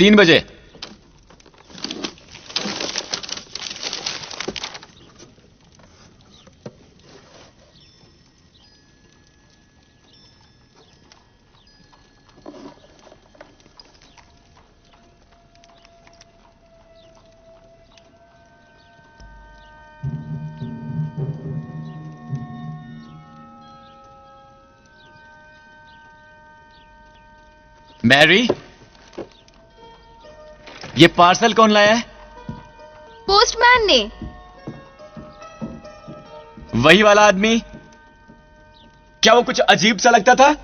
3 बजे। मैरी, ये पार्सल कौन लाया है? पोस्टमैन ने। वही वाला आदमी? क्या वो कुछ अजीब सा लगता था?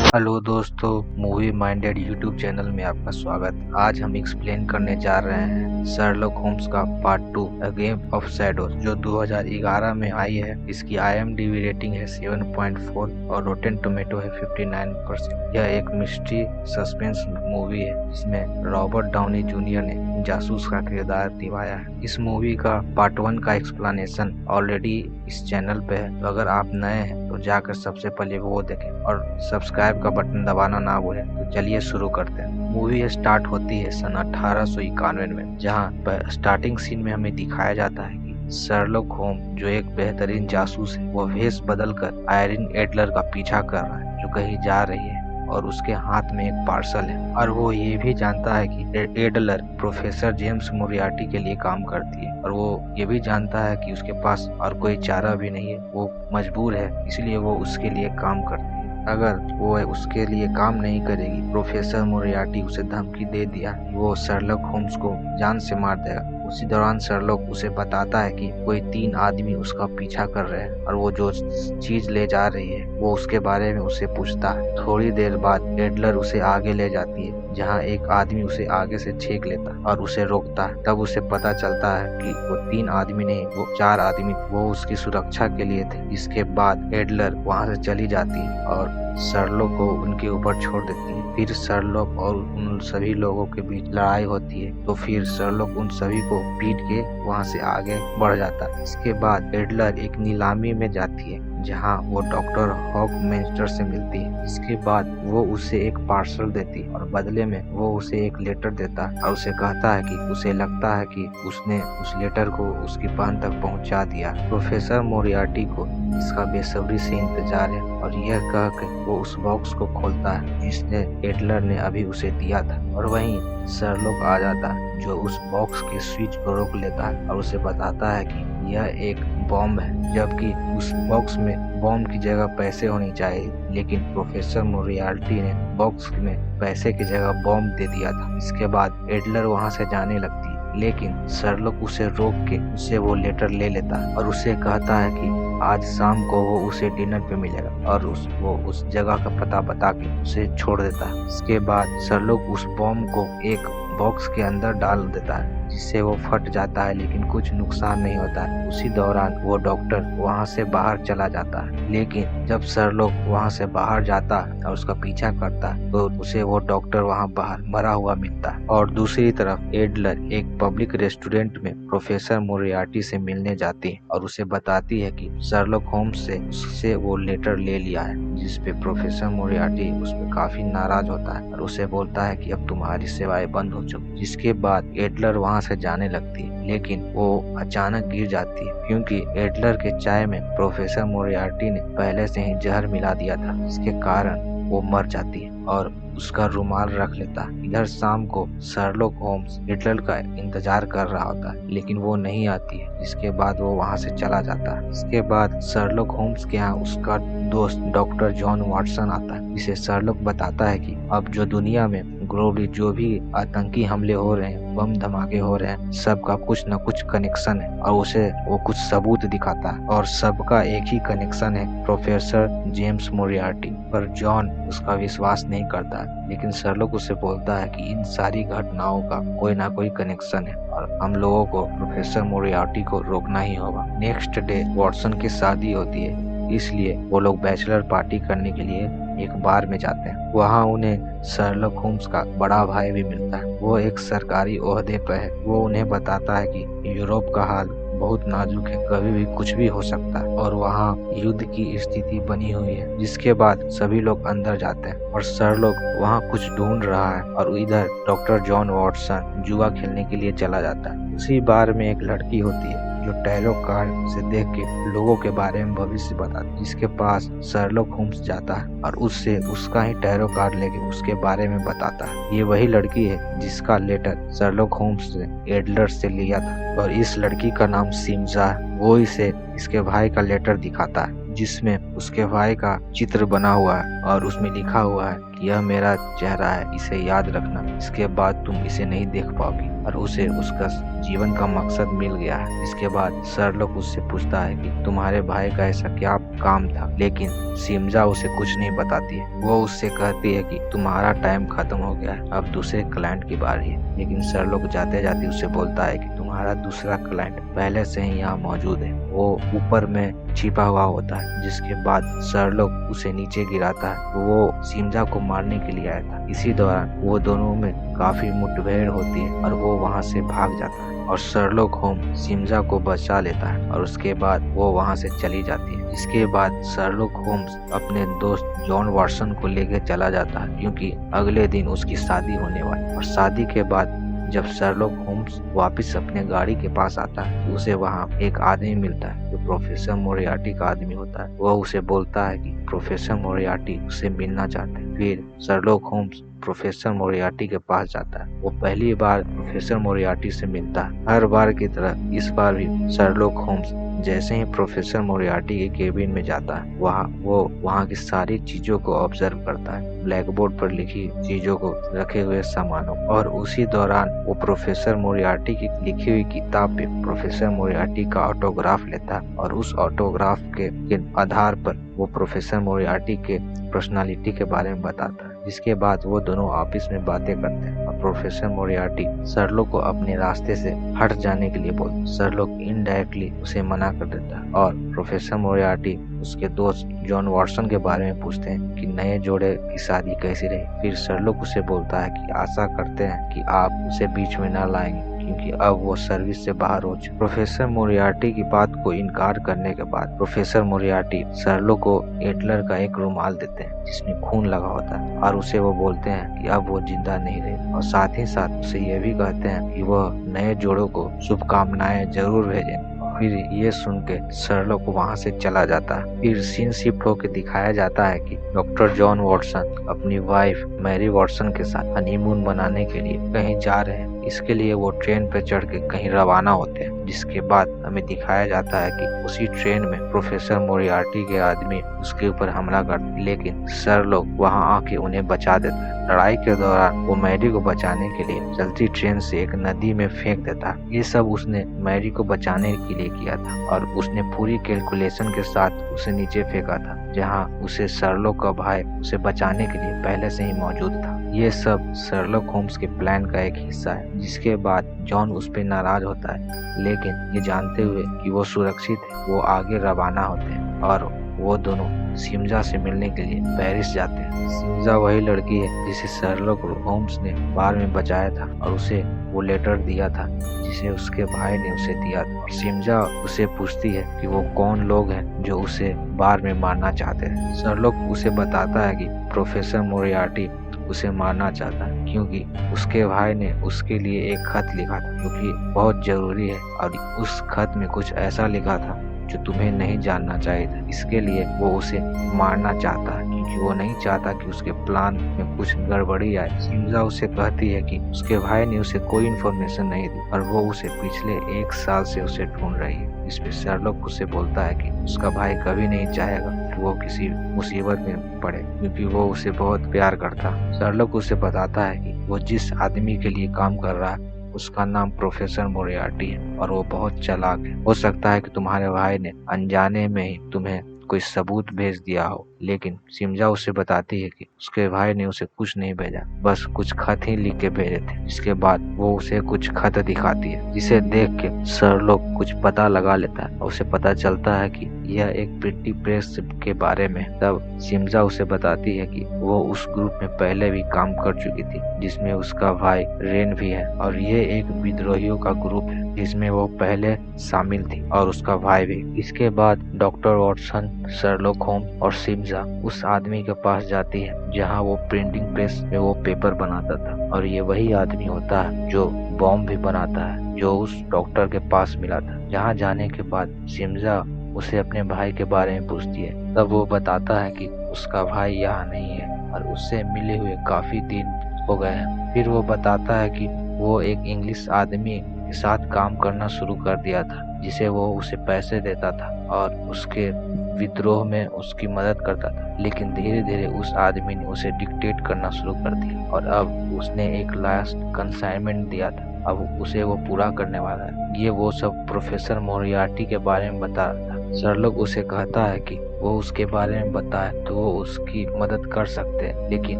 हेलो दोस्तों, मूवी माइंडेड यूट्यूब चैनल में आपका स्वागत। आज हम एक्सप्लेन करने जा रहे हैं शर्लॉक होम्स का part 2 a game of shadows, जो 2011 में आई है। इसकी IMDb रेटिंग है 7.4 और रोटेन टोमेटो है 59%। यह एक मिस्ट्री सस्पेंस मूवी है जिसमें रॉबर्ट डाउनी जूनियर ने जासूस का किरदार निभाया है। इस मूवी का पार्ट 1 का एक्सप्लेनेशन ऑलरेडी इस चैनल पे है, तो अगर आप नए हैं तो जाकर सबसे पहले वो देखें और सब्सक्राइब का बटन दबाना ना भूलें। तो चलिए शुरू करते हैं। मूवी स्टार्ट होती है सन 1891 में, जहां स्टार्टिंग सीन में हमें दिखाया जाता है कि शर्लॉक होम जो एक बेहतरीन जासूस है, वो भेष बदलकर आयरिन एडलर का पीछा कर रहा है जो कहीं जा रही है, और उसके हाथ में एक पार्सल है। और वो ये भी जानता है कि एडलर प्रोफेसर जेम्स मोरियार्टी के लिए काम करती है, और वो ये भी जानता है कि उसके पास और कोई चारा भी नहीं है, वो मजबूर है, इसलिए वो उसके लिए काम करती है। अगर वो उसके लिए काम नहीं करेगी, प्रोफेसर मोरियार्टी उसे धमकी दे दिया कि वो शर्लॉक होम्स को जान से मार देगा। उसी दौरान शर्लॉक उसे बताता है कि कोई 3 आदमी उसका पीछा कर रहे हैं, और वो जो चीज ले जा रही है वो उसके बारे में उसे पूछता है। थोड़ी देर बाद एडलर उसे आगे ले जाती है, जहां एक आदमी उसे आगे से छेक लेता है और उसे रोकता है। तब उसे पता चलता है कि वो 3 आदमी नहीं, वो 4 आदमी, वो उसकी सुरक्षा के लिए थे। इसके बाद एडलर वहां से चली जाती है और शर्लॉक को उनके ऊपर छोड़ देती है। फिर शर्लॉक और उन सभी लोगों के बीच लड़ाई होती है, तो फिर शर्लॉक उन सभी को पीट के वहां से आगे बढ़ जाता है। इसके बाद एडलर एक नीलामी में जाती है, जहां वो डॉक्टर हॉकमेस्टर से मिलती है। इसके बाद वो उसे एक पार्सल देती है, और बदले में वो उसे एक लेटर देता है और उसे कहता है कि उसे लगता है कि उसने उस लेटर को उसकी बहन तक पहुंचा दिया। प्रोफेसर मोरियार्टी को इसका बेसब्री से इंतजार है, और यह कह के वो उस बॉक्स को खोलता है जिसने एडलर ने अभी उसे दिया था। और वहीं शर्लॉक आ जाता है, जो उस बॉक्स के स्विच को रोक लेता है और उसे बताता है कि यह एक बॉम्ब है, जबकि उस बॉक्स में बॉम्ब की जगह पैसे होनी चाहिए, लेकिन प्रोफेसर मोरियार्टी ने बॉक्स में पैसे की जगह बॉम्ब दे दिया था। इसके बाद एडलर वहां से जाने लगती है, लेकिन शर्लॉक उसे रोक के उससे वो लेटर ले लेता है और उसे कहता है कि आज शाम को वो उसे डिनर पे मिलेगा, और वो उस जगह का पता बता के उसे छोड़ देता है। इसके बाद शर्लॉक उस बॉम्ब को एक बॉक्स के अंदर डाल देता है, जिससे वो फट जाता है, लेकिन कुछ नुकसान नहीं होता है। उसी दौरान वो डॉक्टर वहां से बाहर चला जाता है, लेकिन जब शर्लॉक वहां से बाहर जाता है और उसका पीछा करता है, तो उसे वो डॉक्टर वहां बाहर मरा हुआ मिलता है। और दूसरी तरफ एडलर एक पब्लिक रेस्टोरेंट में प्रोफेसर मोरियार्टी से मिलने जाती है और उसे बताती है कि शर्लॉक होम्स से उससे वो लेटर ले लिया है, जिसपे प्रोफेसर मोरियार्टी उसपे काफी नाराज होता है और उसे बोलता है कि अब तुम्हारी सेवाएं बंद हो चुकी। जिसके बाद एडलर वहां से जाने लगती है, लेकिन वो अचानक गिर जाती है, क्योंकि एडलर के चाय में प्रोफेसर मोरियार्टी ने पहले से ही जहर मिला दिया था, जिसके कारण वो मर जाती है और उसका रुमाल रख लेता है। इधर शाम को शर्लॉक होम्स एडलर का इंतजार कर रहा होता है, लेकिन वो नहीं आती है, जिसके बाद वो वहां से चला जाता है। इसके बाद शर्लॉक होम्स के यहाँ उसका दोस्त डॉक्टर जॉन वाटसन आता है, जिसे शर्लॉक बताता है कि अब जो दुनिया में ग्लोबली जो भी आतंकी हमले हो रहे हैं, बम धमाके हो रहे हैं, सबका कुछ न कुछ कनेक्शन है, और उसे वो कुछ सबूत दिखाता है, और सबका एक ही कनेक्शन है, प्रोफेसर जेम्स मोरियार्टी। पर जॉन उसका विश्वास नहीं करता है, लेकिन शर्लॉक उसे बोलता है कि इन सारी घटनाओं का कोई ना कोई कनेक्शन है, और हम लोगों को प्रोफेसर मोरियार्टी को रोकना ही होगा। नेक्स्ट डे वॉटसन की शादी होती है, इसलिए वो लोग बैचलर पार्टी करने के लिए एक बार में जाते हैं। वहाँ उन्हें शर्लक होम्स का बड़ा भाई भी मिलता है। वो एक सरकारी ओहदे पर है। वो उन्हें बताता है कि यूरोप का हाल बहुत नाजुक है, कभी भी कुछ भी हो सकता है और वहाँ युद्ध की स्थिति बनी हुई है। जिसके बाद सभी लोग अंदर जाते हैं और शर्लक वहाँ कुछ ढूंढ रहा है और इधर डॉक्टर जॉन वॉटसन जुआ खेलने के लिए चला जाता है। उसी बार में एक लड़की होती है जो टैरो कार्ड से देख के लोगों के बारे में भविष्य बताती है, जिसके पास शर्लक होम्स जाता है और उससे उसका ही टैरो कार्ड लेके उसके बारे में बताता है। ये वही लड़की है जिसका लेटर शर्लक होम्स ने एडलर से लिया था और इस लड़की का नाम सिम्जा है। वो इसे इसके भाई का लेटर दिखाता है जिसमें उसके भाई का चित्र बना हुआ है और उसमें लिखा हुआ है कि यह मेरा चेहरा है, इसे याद रखना, इसके बाद तुम इसे नहीं देख पाओगी। और उसे उसका जीवन का मकसद मिल गया है। इसके बाद शर्लक उससे पूछता है कि तुम्हारे भाई का ऐसा क्या काम था, लेकिन सिम्जा उसे कुछ नहीं बताती है। वो उससे कहती है कि तुम्हारा टाइम खत्म हो गया है, अब दूसरे क्लाइंट की बारी है। लेकिन शर्लक जाते जाते उससे बोलता है कि तुम्हारा दूसरा क्लाइंट पहले से ही यहाँ मौजूद है, वो ऊपर में छिपा हुआ होता है। जिसके बाद शर्लक उसे नीचे गिराता है। वो सिम्जा को मारने के लिए आया था। इसी दौरान वो दोनों में काफी मुठभेड़ होती है और वो वहाँ से भाग जाता है और शर्लक होम्स सिम्जा को बचा लेता है और उसके बाद वो वहाँ से चली जाती है। इसके बाद शर्लक होम्स अपने दोस्त जॉन वॉटसन को लेकर चला जाता है क्योंकि अगले दिन उसकी शादी होने वाली। और शादी के बाद जब शर्लक होम्स वापस अपने गाड़ी के पास आता है तो उसे वहाँ एक आदमी मिलता है जो प्रोफेसर मोरियार्टी का आदमी होता है। वह उसे बोलता है कि प्रोफेसर मोरियार्टी उससे मिलना चाहते हैं। फिर शर्लक होम्स प्रोफेसर मोरियार्टी के पास जाता है। वो पहली बार प्रोफेसर मोरियार्टी से मिलता है। हर बार की तरह इस बार भी शर्लक होम्स जैसे ही प्रोफेसर मोरियार्टी के केबिन में जाता है वो वहाँ की सारी चीजों को ऑब्जर्व करता है, ब्लैक बोर्ड पर लिखी चीजों को, रखे हुए सामानों, और उसी दौरान वो प्रोफेसर मोरियार्टी की लिखी हुई किताब पे प्रोफेसर मोरियार्टी का ऑटोग्राफ लेता है और उस ऑटोग्राफ के आधार पर वो प्रोफेसर मोरियार्टी के पर्सनालिटी के बारे में बताता है। जिसके बाद वो दोनों ऑफिस में बातें करते हैं और प्रोफेसर मोरियार्टी शर्लक को अपने रास्ते से हट जाने के लिए बोलते हैं। शर्लक इनडायरेक्टली उसे मना कर देता है और प्रोफेसर मोरियार्टी उसके दोस्त जॉन वॉटसन के बारे में पूछते हैं कि नए जोड़े की शादी कैसी रही। फिर शर्लक उसे बोलता है कि आशा करते हैं कि आप उसे बीच में न लाएंगे क्योंकि अब वो सर्विस से बाहर हो चुके। प्रोफेसर मोरियार्टी की बात को इनकार करने के बाद प्रोफेसर मोरियार्टी शर्लक को एडलर का एक रुमाल देते हैं जिसमें खून लगा होता है और उसे वो बोलते हैं कि अब वो जिंदा नहीं रहे और साथ ही साथ उसे यह भी कहते हैं कि वह नए जोड़ों को शुभकामनाएं जरूर भेजें। फिर ये सुन के शर्लक वहाँ से चला जाता है। फिर सीन शिफ्ट होकर दिखाया जाता है कि डॉक्टर जॉन वॉटसन अपनी वाइफ मैरी वॉटसन के साथ हनीमून मनाने के लिए कहीं जा रहे हैं। इसके लिए वो ट्रेन पे चढ़ के कहीं रवाना होते हैं। जिसके बाद हमें दिखाया जाता है कि उसी ट्रेन में प्रोफेसर मोरियार्टी के आदमी उसके ऊपर हमला करते हैं, लेकिन शर्लक वहाँ आके उन्हें बचा देता है। लड़ाई के दौरान वो मैरी को बचाने के लिए चलती ट्रेन से एक नदी में फेंक देता है। ये सब उसने मैरी को बचाने के लिए किया था और उसने पूरी कैलकुलेशन के साथ उसे नीचे फेंका था जहाँ उसे शर्लक का भाई उसे बचाने के लिए पहले से ही मौजूद था। ये सब शर्लक होम्स के प्लान का एक हिस्सा है। जिसके बाद जॉन उस पर नाराज होता है, लेकिन ये जानते हुए कि वो सुरक्षित है वो आगे रवाना होते हैं और वो दोनों सिम्जा से मिलने के लिए पेरिस जाते हैं। सिम्जा वही लड़की है जिसे शर्लक होम्स ने बार में बचाया था और उसे वो लेटर दिया था जिसे उसके भाई ने उसे दिया था। और सिम्जा उसे पूछती है कि वो कौन लोग हैं जो उसे बार में मारना चाहते हैं। शर्लक उसे बताता है कि प्रोफेसर मोरियार्टी उसे मारना चाहता है क्योंकि उसके भाई ने उसके लिए एक खत लिखा था जो कि बहुत जरूरी है और उस खत में कुछ ऐसा लिखा था जो तुम्हें नहीं जानना चाहिए था। इसके लिए वो उसे मारना चाहता है क्योंकि वो नहीं चाहता कि उसके प्लान में कुछ गड़बड़ी आए। सिम्जा उसे कहती है कि उसके भाई ने उसे कोई इन्फॉर्मेशन नहीं दी और वो उसे पिछले 1 साल से उसे ढूंढ रही है। इस पे शर्लक उसे बोलता है कि उसका भाई कभी नहीं चाहेगा कि वो किसी मुसीबत में पड़े क्योंकि वो उसे बहुत प्यार करता। शर्लक उसे बताता है कि वो जिस आदमी के लिए काम कर रहा है उसका नाम प्रोफेसर मोरियार्टी है और वो बहुत चालाक है। हो सकता है कि तुम्हारे भाई ने अनजाने में ही तुम्हें कोई सबूत भेज दिया हो, लेकिन सिमजा उसे बताती है कि उसके भाई ने उसे कुछ नहीं भेजा, बस कुछ खत ही लिख के भेजे थे। इसके बाद वो उसे कुछ खत दिखाती है, जिसे देख के शर्लॉक कुछ पता लगा लेता है और उसे पता चलता है कि यह एक प्रिंटिंग प्रेस के बारे में। तब सिमजा उसे बताती है कि वो उस ग्रुप में पहले भी काम कर चुकी थी, जिसमें उसका भाई रेन भी है, और ये एक विद्रोहियों का ग्रुप है जिसमें वो पहले शामिल थी और उसका भाई भी। इसके बाद डॉक्टर वॉटसन, शर्लॉक होम्स और सिमजा उस आदमी के पास जाती है जहाँ वो प्रिंटिंग प्रेस में वो पेपर बनाता था, और ये वही आदमी होता है जो बॉम्ब भी बनाता है, जो उस डॉक्टर के पास मिला था। जहाँ जाने के बाद सिमजा उसे अपने भाई के बारे में पूछती है। तब वो बताता है कि उसका भाई यहाँ नहीं है और उससे मिले हुए काफी दिन हो गए हैं। फिर वो बताता है कि वो एक इंग्लिश आदमी के साथ काम करना शुरू कर दिया था, जिसे वो उसे पैसे देता था और उसके विद्रोह में उसकी मदद करता था। लेकिन धीरे धीरे उस आदमी ने उसे डिक्टेट करना शुरू कर दिया और अब उसने एक लास्ट कंसाइनमेंट दिया था, अब उसे वो पूरा करने वाला है। ये वो सब प्रोफेसर मोरियार्टी के बारे में बता रहा था। शर्लॉक उसे कहता है कि वो उसके बारे में बताए तो वो उसकी मदद कर सकते हैं, लेकिन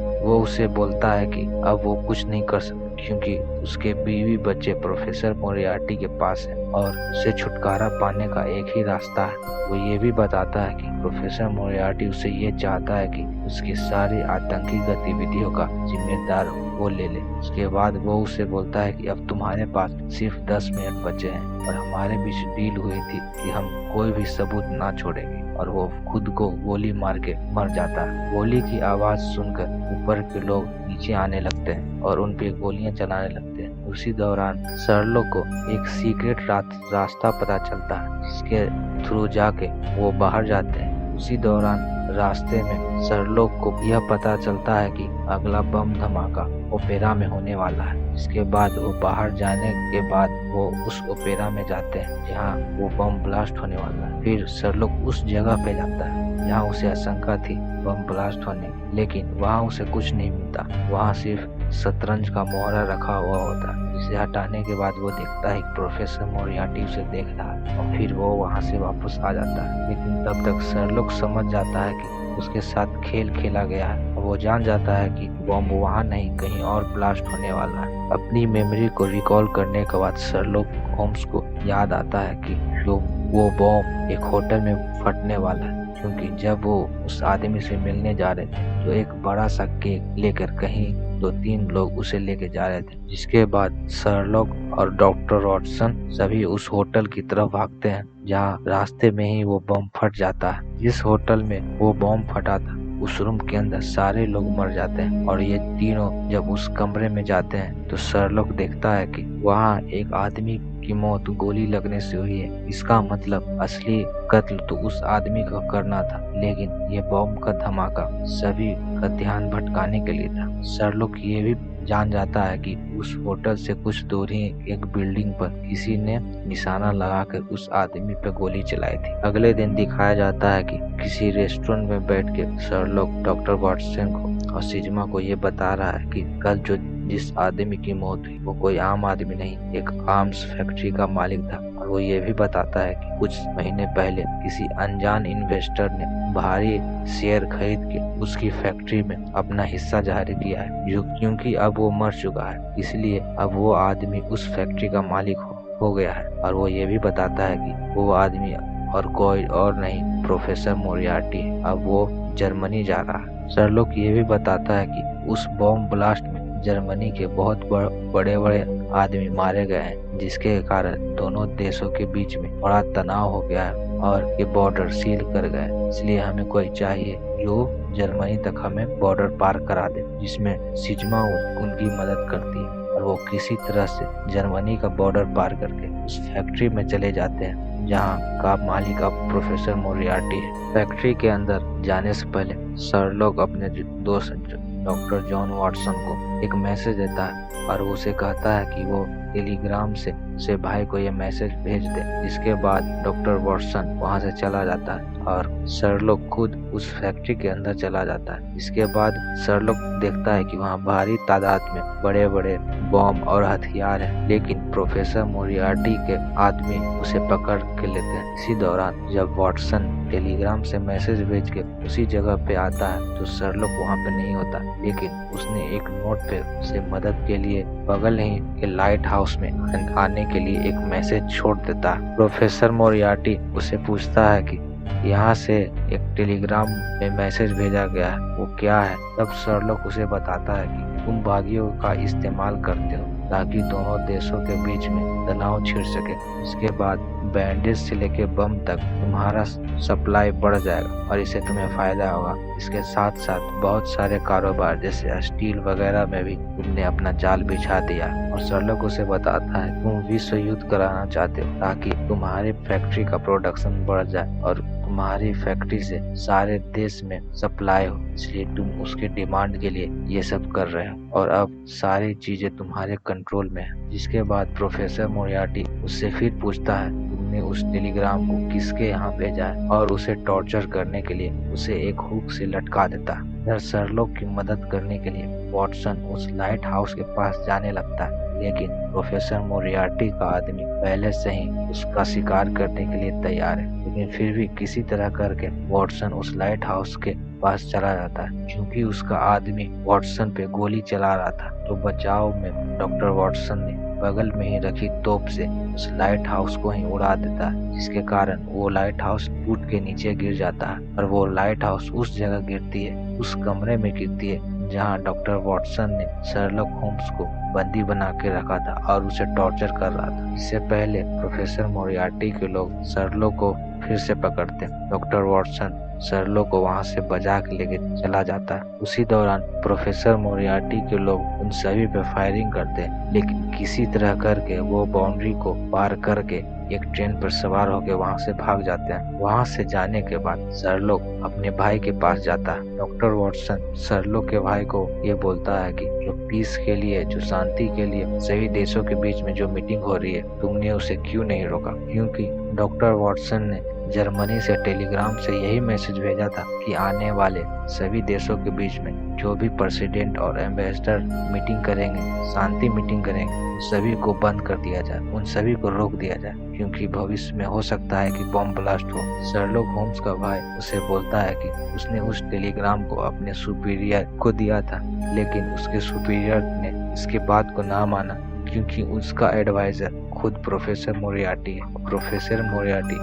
वो उसे बोलता है कि अब वो कुछ नहीं कर सकते क्योंकि उसके बीवी बच्चे प्रोफेसर मोरियार्टी के पास है और उसे छुटकारा पाने का एक ही रास्ता है। वो ये भी बताता है कि प्रोफेसर मोरियार्टी उसे ये चाहता है कि उसकी सारी आतंकी गतिविधियों का जिम्मेदार वो ले ले। उसके बाद वो उसे बोलता है कि अब तुम्हारे पास सिर्फ 10 मिनट बचे हैं और हमारे बीच डील हुई थी कि हम कोई भी सबूत ना छोड़ेंगे, और वो खुद को गोली मार के मर जाता है। गोली की आवाज सुनकर ऊपर के लोग नीचे आने लगते हैं और उन पे गोलियां चलाने लगते हैं। उसी दौरान शर्लॉक को एक सीक्रेट रास्ता पता चलता है जिसके थ्रू जाके वो बाहर जाते हैं। उसी दौरान रास्ते में शर्लॉक को यह पता चलता है कि अगला बम धमाका ओपेरा में होने वाला है। इसके बाद वो बाहर जाने के बाद वो उस ओपेरा में जाते हैं जहाँ वो बम ब्लास्ट होने वाला है। फिर शर्लॉक उस जगह पे जाता है जहाँ उसे आशंका थी बम ब्लास्ट होने, लेकिन वहाँ उसे कुछ नहीं मिलता। वहाँ सिर्फ शतरंज का मोहरा रखा हुआ होता है, जिसे हटाने के बाद वो देखता है कि प्रोफेसर मोरियार्टी उसे देख रहा है और फिर वो वहाँ से वापस आ जाता है। लेकिन तब तक शर्लॉक समझ जाता है कि उसके साथ खेल खेला गया है और वो जान जाता है कि बॉम्ब वहाँ नहीं कहीं और ब्लास्ट होने वाला है। अपनी मेमोरी को रिकॉल करने के बाद शर्लॉक होम्स को याद आता है कि वो बॉम्ब एक होटल में फटने वाला है, क्योंकि जब वो उस आदमी से मिलने जा रहे थे तो एक बड़ा सा केक लेकर कहीं 2-3 लोग उसे लेके जा रहे थे। जिसके बाद शर्लॉक और डॉक्टर वॉटसन सभी उस होटल की तरफ भागते हैं जहाँ रास्ते में ही वो बम फट जाता है। जिस होटल में वो बम फटा था उस रूम के अंदर सारे लोग मर जाते हैं और ये तीनों जब उस कमरे में जाते हैं तो शर्लॉक देखता है कि वहाँ एक आदमी की मौत गोली लगने से हुई है। इसका मतलब असली कत्ल तो उस आदमी को करना था, लेकिन ये बॉम्ब का धमाका सभी का ध्यान भटकाने के लिए था। शर्लॉक ये भी जान जाता है कि उस होटल से कुछ दूर ही एक बिल्डिंग पर किसी ने निशाना लगाकर उस आदमी पर गोली चलाई थी। अगले दिन दिखाया जाता है कि किसी रेस्टोरेंट में बैठ के शर्लॉक डॉक्टर वॉटसन को और सिजमा को ये बता रहा है कि कल जिस आदमी की मौत हुई वो कोई आम आदमी नहीं, एक आर्म्स फैक्ट्री का मालिक था। और वो ये भी बताता है कि कुछ महीने पहले किसी अनजान इन्वेस्टर ने भारी शेयर खरीद के उसकी फैक्ट्री में अपना हिस्सा जारी किया है, जो क्योंकि अब वो मर चुका है इसलिए अब वो आदमी उस फैक्ट्री का मालिक हो गया है। और वो ये भी बताता है कि वो आदमी और कोई और नहीं प्रोफेसर मोरियार्टी है, अब वो जर्मनी जा रहा है। शर्लॉक ये भी बताता है कि उस बॉम्ब ब्लास्ट में जर्मनी के बहुत बड़े बड़े आदमी मारे गए हैं, जिसके कारण दोनों देशों के बीच में बड़ा तनाव हो गया है और ये बॉर्डर सील कर गए। इसलिए हमें कोई चाहिए जो जर्मनी तक हमें बॉर्डर पार करा दे, जिसमें सिजमा उनकी मदद करती है और वो किसी तरह से जर्मनी का बॉर्डर पार करके उस फैक्ट्री में चले जाते हैं जहाँ का मालिक अब प्रोफेसर मोरियार्टी है। फैक्ट्री के अंदर जाने से पहले शर्लॉक अपने दोस्त डॉक्टर जॉन वॉटसन को एक मैसेज देता है और उसे कहता है कि वो टेलीग्राम से उसे भाई को ये मैसेज भेज दे। इसके बाद डॉक्टर वॉटसन वहाँ से चला जाता है और शर्लॉक खुद उस फैक्ट्री के अंदर चला जाता है। इसके बाद शर्लॉक देखता है कि वहाँ भारी तादाद में बड़े बड़े बॉम्ब और हथियार हैं, लेकिन प्रोफेसर मोरियार्टी के आदमी उसे पकड़ के लेते हैं। इसी दौरान जब वॉटसन टेलीग्राम से मैसेज भेज के उसी जगह पे आता है तो शर्लॉक वहाँ पे नहीं होता, लेकिन उसने एक नोट पे उसे मदद के लिए बगल ही के लाइट हाउस में आने के लिए एक मैसेज छोड़ देता है। प्रोफेसर मोरियार्टी उसे पूछता है कि यहाँ से एक टेलीग्राम में मैसेज भेजा गया है, वो क्या है। तब शर्लॉक उसे बताता है कि तुम बागियों का इस्तेमाल करते हो ताकि दोनों देशों के बीच में तनाव छिड़ सके। इसके बाद बैंडेज से लेके बम तक तुम्हारा सप्लाई बढ़ जाएगा और इससे तुम्हें फायदा होगा। इसके साथ साथ बहुत सारे कारोबार जैसे स्टील वगैरह में भी तुमने अपना जाल बिछा दिया। और शर्लॉक उसे बताता है तुम विश्व युद्ध कराना चाहते हो ताकि तुम्हारी फैक्ट्री का प्रोडक्शन बढ़ जाए और तुम्हारी फैक्ट्री से सारे देश में सप्लाई हो, इसलिए तुम उसके डिमांड के लिए ये सब कर रहे हो और अब सारी चीजें तुम्हारे कंट्रोल में है। जिसके बाद प्रोफेसर मोरियार्टी उससे फिर पूछता है तुमने उस टेलीग्राम को किसके यहाँ भेजा है और उसे टॉर्चर करने के लिए उसे एक हुक से लटका देता है। इधर शर्लॉक की मदद करने के लिए वॉटसन उस लाइट हाउस के पास जाने लगता है, लेकिन प्रोफेसर मोरियार्टी का आदमी पहले से ही उसका शिकार करने के लिए तैयार है। लेकिन फिर भी किसी तरह करके वॉटसन उस लाइट हाउस के पास चला जाता है। क्योंकि उसका आदमी वॉटसन पे गोली चला रहा था तो बचाव में डॉक्टर वॉटसन ने बगल में ही रखी तोप से उस लाइट हाउस को ही उड़ा देता है, जिसके कारण वो लाइट हाउस टूट के नीचे गिर जाता है और वो लाइट हाउस उस जगह गिरती है, उस कमरे में गिरती है जहां डॉक्टर वॉटसन ने शर्लॉक होम्स को बंदी बना के रखा था और उसे टॉर्चर कर रहा था। इससे पहले प्रोफेसर मोरियार्टी के लोग शर्लॉक को फिर से पकड़ते हैं। डॉक्टर वॉटसन शर्लॉक को वहां से बचा के लेके चला जाता है। उसी दौरान प्रोफेसर मोरियार्टी के लोग उन सभी पे फायरिंग करते हैं, लेकिन किसी तरह करके वो बाउंड्री को पार करके एक ट्रेन पर सवार होकर वहां से भाग जाते हैं। वहां से जाने के बाद शर्लॉक अपने भाई के पास जाता है। डॉक्टर वॉटसन शर्लॉक के भाई को ये बोलता है कि जो पीस के लिए, जो शांति के लिए सभी देशों के बीच में जो मीटिंग हो रही है तुमने उसे क्यों नहीं रोका। क्योंकि डॉक्टर वॉटसन ने जर्मनी से टेलीग्राम से यही मैसेज भेजा था कि आने वाले सभी देशों के बीच में जो भी प्रेसिडेंट और एम्बेसडर मीटिंग करेंगे, शांति मीटिंग करेंगे, उन सभी को बंद कर दिया जाए, उन सभी को रोक दिया जाए, क्योंकि भविष्य में हो सकता है कि बम ब्लास्ट हो। शर्लॉक होम्स का भाई उसे बोलता है कि उसने उस टेलीग्राम को अपने सुपीरियर को दिया था, लेकिन उसके सुपीरियर ने इसके बात को ना माना क्योंकि उसका एडवाइजर खुद प्रोफेसर मोरियार्टी है। प्रोफेसर मोरियार्टी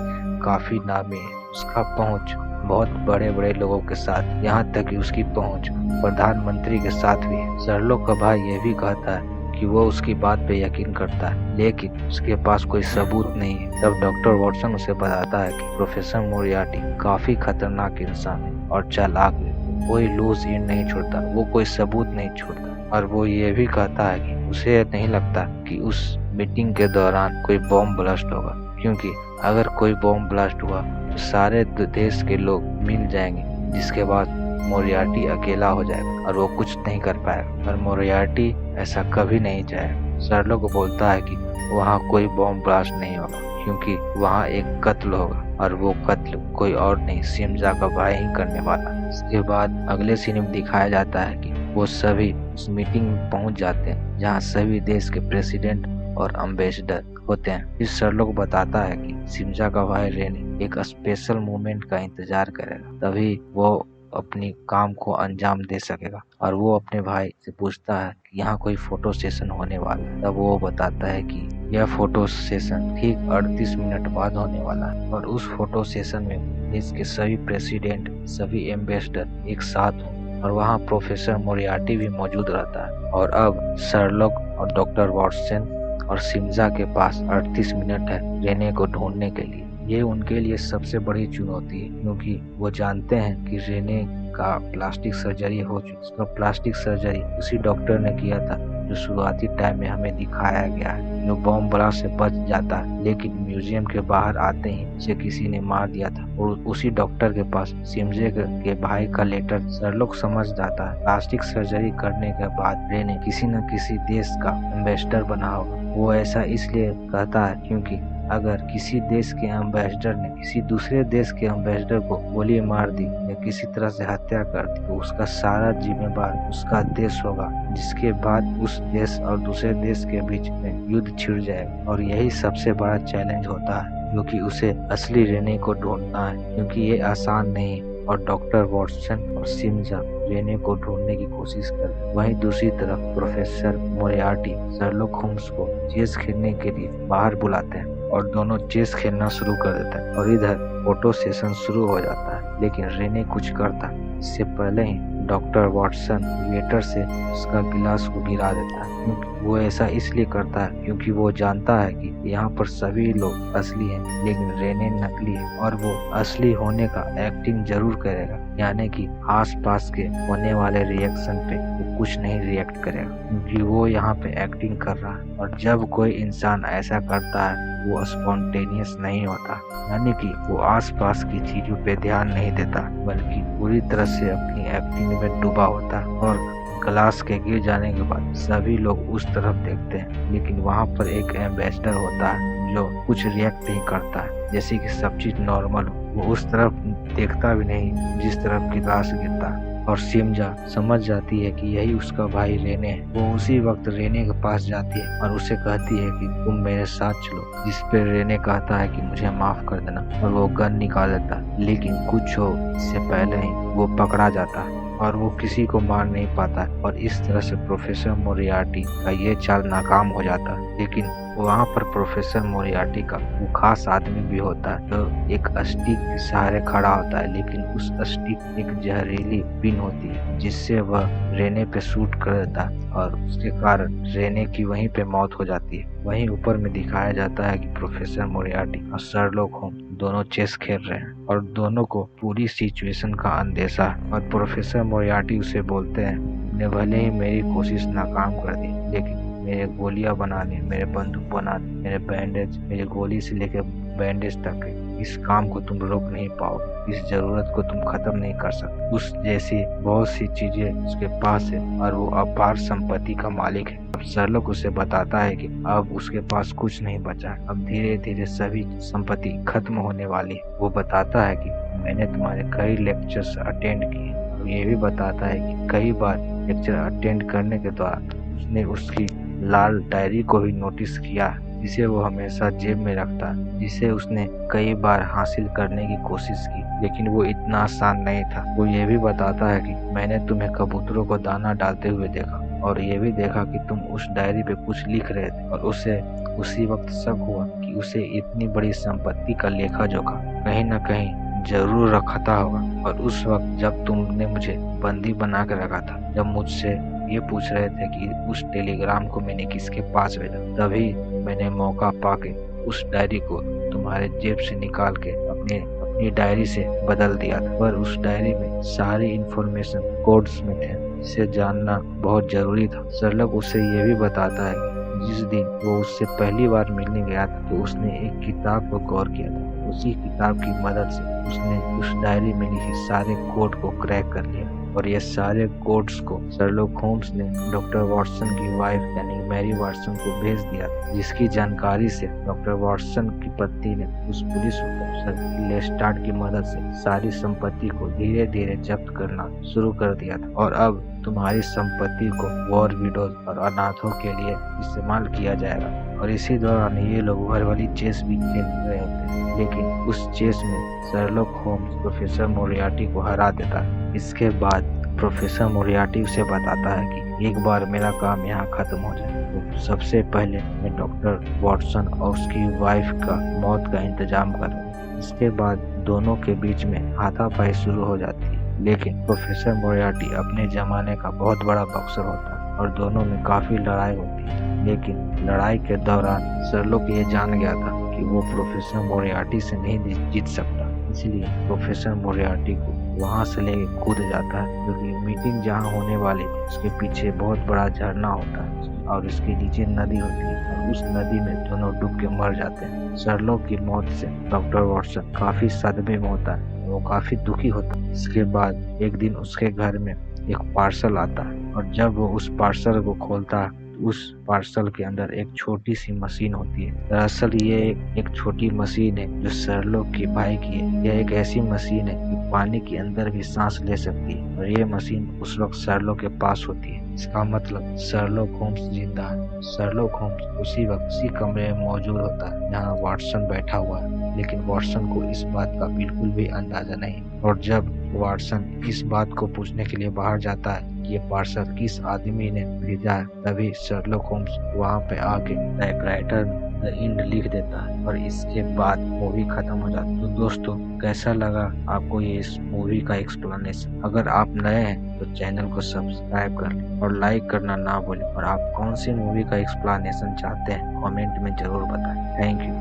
काफी नामी है, उसका पहुंच बहुत बड़े बड़े लोगों के साथ, यहाँ तक कि उसकी पहुंच प्रधानमंत्री के साथ भी है। शर्लॉक का भाई यह भी कहता है कि वो उसकी बात पे यकीन करता है, लेकिन उसके पास कोई सबूत नहीं है। तब डॉक्टर वॉटसन उसे बताता है कि प्रोफेसर मोरियार्टी काफी खतरनाक इंसान है और चालाक है, कोई लूज एंड नहीं छोड़ता, वो कोई सबूत नहीं छोड़ता। और वो ये भी कहता है कि उसे नहीं लगता कि उस मीटिंग के दौरान कोई बॉम्ब ब्लास्ट होगा, क्योंकि अगर कोई बॉम्ब ब्लास्ट हुआ तो सारे देश के लोग मिल जाएंगे, जिसके बाद मोरियार्टी अकेला हो जाएगा और वो कुछ नहीं कर पाएगा। और मोरियार्टी ऐसा कभी नहीं चाहेगा। शर्लॉक को बोलता है कि वहाँ कोई बॉम्ब ब्लास्ट नहीं होगा, क्योंकि वहाँ एक कत्ल होगा और वो कत्ल कोई और नहीं, सिमजा का भाई ही करने वाला। इसके बाद अगले सीन में दिखाया जाता है कि वो सभी उस मीटिंग में पहुंच जाते हैं जहां सभी देश के प्रेसिडेंट और एम्बेसडर होते हैं। फिर शर्लॉक बताता है कि सिमजा का भाई रेने एक स्पेशल मोमेंट का इंतजार करेगा, तभी वो अपनी काम को अंजाम दे सकेगा। और वो अपने भाई से पूछता है कि यहाँ कोई फोटो सेशन होने वाला है। तब वो बताता है कि यह फोटो सेशन ठीक 38 मिनट बाद होने वाला है और उस फोटो सेशन में देश के सभी प्रेसिडेंट, सभी एम्बेसडर एक साथ हों और वहाँ प्रोफेसर मोरियार्टी भी मौजूद रहता है। और अब शर्लॉक और डॉक्टर वॉटसन और सिमजा के पास 38 मिनट है रेने को ढूंढने के लिए। ये उनके लिए सबसे बड़ी चुनौती है, क्योंकि वो जानते हैं कि रेने का प्लास्टिक सर्जरी हो चुकी। उसका प्लास्टिक सर्जरी उसी डॉक्टर ने किया था जो शुरुआती टाइम में हमें दिखाया गया है, जो बॉम्ब ब्लास्ट से बच जाता है, लेकिन म्यूजियम के बाहर आते ही उसे किसी ने मार दिया था। और उसी डॉक्टर के पास सिमजे के भाई का लेटर। शर्लॉक समझ जाता है प्लास्टिक सर्जरी करने के बाद रेने किसी न किसी देश का एम्बेसडर बना होगा। वो ऐसा इसलिए कहता है क्योंकि अगर किसी देश के एम्बेसडर ने किसी दूसरे देश के एम्बेसडर को गोली मार दी या किसी तरह से हत्या कर दी तो उसका सारा जिम्मेदार उसका देश होगा, जिसके बाद उस देश और दूसरे देश के बीच में युद्ध छिड़ जाएगा। और यही सबसे बड़ा चैलेंज होता है, क्योंकि उसे असली रेने को ढूंढना है, क्योंकि ये आसान नहीं है। और डॉक्टर वॉटसन और सिमजा रेने को ढूंढने की कोशिश कर। वहीं दूसरी तरफ प्रोफेसर मोरियार्टी शर्लॉक होम्स को चेस खेलने के लिए बाहर बुलाते हैं और दोनों चेस खेलना शुरू कर देते हैं। और इधर फोटो सेशन शुरू हो जाता है, लेकिन रेने कुछ करता है इससे पहले ही डॉक्टर वॉटसन वेटर से उसका गिलास को गिरा देता है। वो ऐसा इसलिए करता है क्योंकि वो जानता है कि यहाँ पर सभी लोग असली हैं, लेकिन रेने नकली है और वो असली होने का एक्टिंग जरूर करेगा, यानी कि आसपास के होने वाले रिएक्शन पे वो कुछ नहीं रिएक्ट करेगा, क्योंकि वो यहाँ पे एक्टिंग कर रहा है। और जब कोई इंसान ऐसा करता है वो स्पॉन्टेनियस नहीं होता, यानी कि वो आसपास की चीजों पे ध्यान नहीं देता, बल्कि पूरी तरह से अपनी एक्टिंग में डूबा होता है। और ग्लास के गिर जाने के बाद सभी लोग उस तरफ देखते हैं, लेकिन वहाँ पर एक एम्बेसडर होता है जो कुछ रिएक्ट नहीं करता है, जैसे कि सब चीज नॉर्मल हो। वो उस तरफ देखता भी नहीं जिस तरफ गिलास गिरता है। और सिमजा समझ जाती है कि यही उसका भाई रेने है। वो उसी वक्त रेने के पास जाती है और उसे कहती है कि तुम मेरे साथ चलो, जिस पे रेने कहता है कि मुझे माफ कर देना, और वो गन निकाल देता है। लेकिन कुछ हो इससे पहले ही वो पकड़ा जाता है और वो किसी को मार नहीं पाता, और इस तरह से प्रोफेसर मोरियार्टी का ये चाल नाकाम हो जाता है। लेकिन वहाँ पर प्रोफेसर मोरियार्टी का वो खास आदमी भी होता है जो एक स्टिक के सहारे खड़ा होता है, लेकिन उस स्टिक एक जहरीली पिन होती है जिससे वह रेने पे शूट कर देता है और उसके कारण रेने की वहीं पे मौत हो जाती है। वहीं ऊपर में दिखाया जाता है कि प्रोफेसर मोरियार्टी और शर्लॉक होम्स दोनों चेस खेल रहे हैं और दोनों को पूरी सिचुएशन का अंदेशा है। और प्रोफेसर मोरियार्टी उसे बोलते हैं, ने भले ही मेरी कोशिश नाकाम कर दी, लेकिन मेरे गोलियां बनाने, मेरे बंदूक बनाने, मेरे बैंडेज, मेरी गोली से लेकर बैंडेज तक इस काम को तुम रोक नहीं पाओगे, इस जरूरत को तुम खत्म नहीं कर सकते। उस जैसी बहुत सी चीजें उसके पास है और वो अपार संपत्ति का मालिक है। अब शर्लॉक उसे बताता है कि अब उसके पास कुछ नहीं बचा है, अब धीरे धीरे सभी संपत्ति खत्म होने वाली है। वो बताता है कि मैंने तुम्हारे कई लेक्चर्स अटेंड किए। और ये भी बताता है कि कई बार लेक्चर अटेंड करने के दौरान उसने उसकी लाल डायरी को भी नोटिस किया, जिसे वो हमेशा जेब में रखता, जिसे उसने कई बार हासिल करने की कोशिश की, लेकिन वो इतना आसान नहीं था। वो ये भी बताता है कि मैंने तुम्हें कबूतरों को दाना डालते हुए देखा, और ये भी देखा कि तुम उस डायरी पे कुछ लिख रहे थे, और उसे उसी वक्त शक हुआ कि उसे इतनी बड़ी संपत्ति का लेखा जोखा कहीं न कहीं जरूर रखता होगा। और उस वक्त जब तुमने मुझे बंदी बना के रखा था, जब मुझसे ये पूछ रहे थे कि उस टेलीग्राम को मैंने किसके पास भेजा, तभी मैंने मौका पाके उस डायरी को तुम्हारे जेब से निकाल के अपनी डायरी से बदल दिया था। पर उस डायरी में सारी इंफॉर्मेशन कोड्स में थे, जिसे जानना बहुत जरूरी था। शर्लॉक उसे ये भी बताता है कि जिस दिन वो उससे पहली बार मिलने गया था तो उसने एक किताब को गौर किया था। उसी किताब की मदद से उसने उस डायरी में लिखे सारे कोड को क्रैक कर लिया, और ये सारे कोड्स को शर्लॉक होम्स ने डॉक्टर वॉटसन की वाइफ यानी मैरी वॉटसन को भेज दिया, जिसकी जानकारी से डॉक्टर वॉटसन की पत्नी ने उस पुलिस ऑफिसर लेस्टार्ड की मदद से सारी संपत्ति को धीरे धीरे जब्त करना शुरू कर दिया था। और अब तुम्हारी संपत्ति को वॉर विडोज और अनाथों के लिए इस्तेमाल किया जाएगा। और इसी दौरान ये लोग घर वाली चेस भी खेल रहे होते हैं, लेकिन उस चेस में शर्लॉक होम्स प्रोफेसर मोरियार्टी को हरा देता है। इसके बाद प्रोफेसर मोरियार्टी उसे बताता है कि एक बार मेरा काम यहाँ खत्म हो जाए तो सबसे पहले मैं डॉक्टर वॉटसन और उसकी वाइफ का मौत का इंतजाम करूँगा। इसके बाद दोनों के बीच में हाथापाई शुरू हो जाती है, लेकिन प्रोफेसर मोरियार्टी अपने जमाने का बहुत बड़ा बॉक्सर होता है और दोनों में काफी लड़ाई होती है। लेकिन लड़ाई के दौरान शर्लॉक ये जान गया था कि वो प्रोफेसर मोरियार्टी से नहीं जीत सकता, इसलिए प्रोफेसर मोरियार्टी को वहां से लेके कूद जाता है, क्योंकि मीटिंग जहां होने वाली थी उसके पीछे बहुत बड़ा झरना होता है और इसके नीचे नदी होती है, और उस नदी में दोनों डूब के मर जाते हैं। शर्लॉक की मौत से डॉक्टर वॉटसन काफी सदमे में होता है, वो काफी दुखी होता है। इसके बाद एक दिन उसके घर में एक पार्सल आता है, और जब वो उस पार्सल को खोलता है उस पार्सल के अंदर एक छोटी सी मशीन होती है। दरअसल ये एक छोटी मशीन है जो शर्लॉक के भाई की है। यह एक ऐसी मशीन है जो पानी के अंदर भी सांस ले सकती है और ये मशीन उस वक्त शर्लॉक के पास होती है। इसका मतलब शर्लॉक होम्स जिंदा है। शर्लॉक होम्स उसी वक्त उसी कमरे में मौजूद होता है जहाँ वाटसन बैठा हुआ है, लेकिन वाटसन को इस बात का बिल्कुल भी अंदाजा नहीं। और जब वाटसन इस बात को पूछने के लिए बाहर जाता है कि ये पार्सल किस आदमी ने भेजा है, तभी शर्लॉक होम्स वहाँ पे आके टाइपराइटर द एंड लिख देता है और इसके बाद मूवी खत्म हो जाती है। तो दोस्तों, कैसा लगा आपको ये इस मूवी का एक्सप्लेनेशन? अगर आप नए हैं तो चैनल को सब्सक्राइब कर लें और लाइक करना ना भूलें। और आप कौन सी मूवी का एक्सप्लेनेशन चाहते हैं कमेंट में जरूर बताएं। Thank you.